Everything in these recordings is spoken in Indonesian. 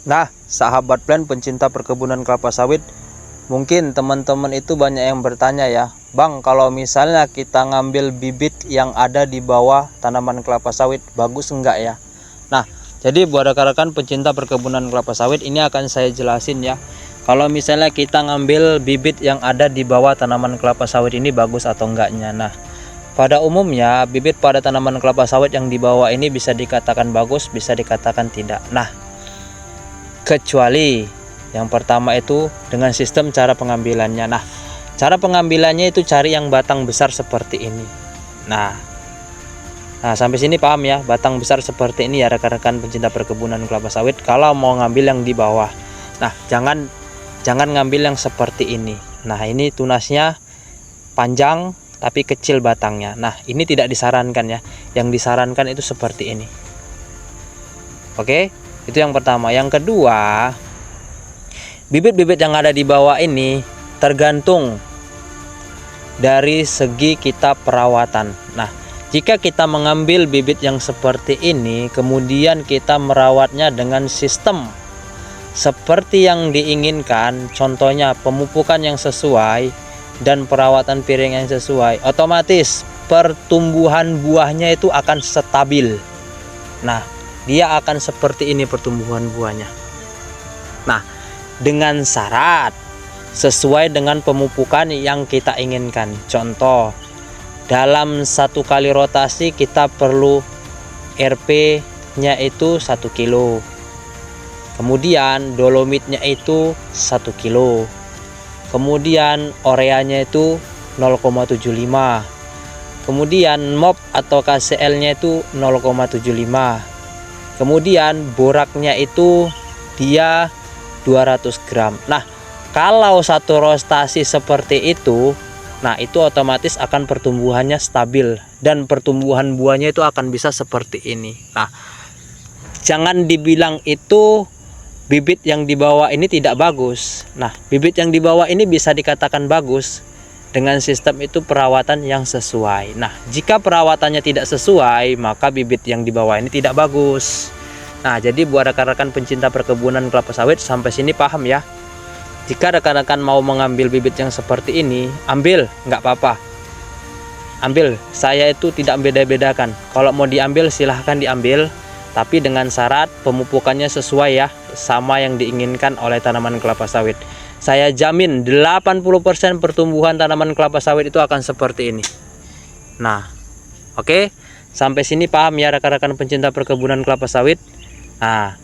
Nah, sahabat plan pencinta perkebunan kelapa sawit, mungkin teman-teman itu banyak yang bertanya ya, Bang, kalau misalnya kita ngambil bibit yang ada di bawah tanaman kelapa sawit, bagus enggak ya? Nah, jadi buat rekan-rekan pencinta perkebunan kelapa sawit, ini akan saya jelasin ya. Kalau misalnya kita ngambil bibit yang ada di bawah tanaman kelapa sawit ini bagus atau enggaknya. Nah, pada umumnya bibit pada tanaman kelapa sawit yang di bawah ini bisa dikatakan bagus, bisa dikatakan tidak. Nah, kecuali yang pertama itu dengan sistem cara pengambilannya. Nah, cara pengambilannya itu cari yang batang besar seperti ini. Nah, sampai sini paham ya, batang besar seperti ini ya rekan-rekan pencinta perkebunan kelapa sawit kalau mau ngambil yang di bawah. Nah, jangan ngambil yang seperti ini. Nah, ini tunasnya panjang tapi kecil batangnya. Nah, ini tidak disarankan ya. Yang disarankan itu seperti ini. Oke, itu yang pertama. Yang kedua, bibit-bibit yang ada di bawah ini tergantung dari segi kita perawatan. Nah, jika kita mengambil bibit yang seperti ini, kemudian kita merawatnya dengan sistem seperti yang diinginkan, contohnya pemupukan yang sesuai dan perawatan piring yang sesuai, otomatis pertumbuhan buahnya itu akan stabil. Nah, dia akan seperti ini pertumbuhan buahnya. Nah, dengan syarat sesuai dengan pemupukan yang kita inginkan. Contoh, dalam satu kali rotasi kita perlu RP nya itu 1 kilo, kemudian dolomitnya itu 1 kilo, kemudian ureanya itu 0,75, kemudian MOP atau KCL nya itu 0,75, kemudian boraknya itu dia 200 gram. Nah, kalau satu rotasi seperti itu, nah itu otomatis akan pertumbuhannya stabil dan pertumbuhan buahnya itu akan bisa seperti ini. Nah, jangan dibilang itu bibit yang di bawah ini tidak bagus. Nah, bibit yang di bawah ini bisa dikatakan bagus dengan sistem itu perawatan yang sesuai. Nah, jika perawatannya tidak sesuai, maka bibit yang di bawah ini tidak bagus. Nah, jadi buat rekan-rekan pencinta perkebunan kelapa sawit, sampai sini paham ya. Jika rekan-rekan mau mengambil bibit yang seperti ini, ambil, nggak apa-apa. Ambil, saya itu tidak beda-bedakan. Kalau mau diambil silahkan diambil, tapi dengan syarat pemupukannya sesuai ya, sama yang diinginkan oleh tanaman kelapa sawit. Saya jamin 80% pertumbuhan tanaman kelapa sawit itu akan seperti ini. Nah, oke, sampai sini paham ya rekan-rekan pencinta perkebunan kelapa sawit. Nah,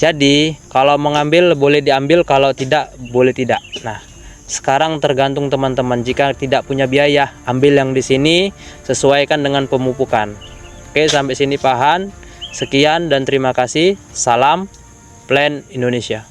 jadi kalau mengambil boleh diambil, kalau tidak boleh tidak. Nah, sekarang tergantung teman-teman. Jika tidak punya biaya, ambil yang di sini, sesuaikan dengan pemupukan. Oke, sampai sini paham. Sekian dan terima kasih. Salam Plan Indonesia.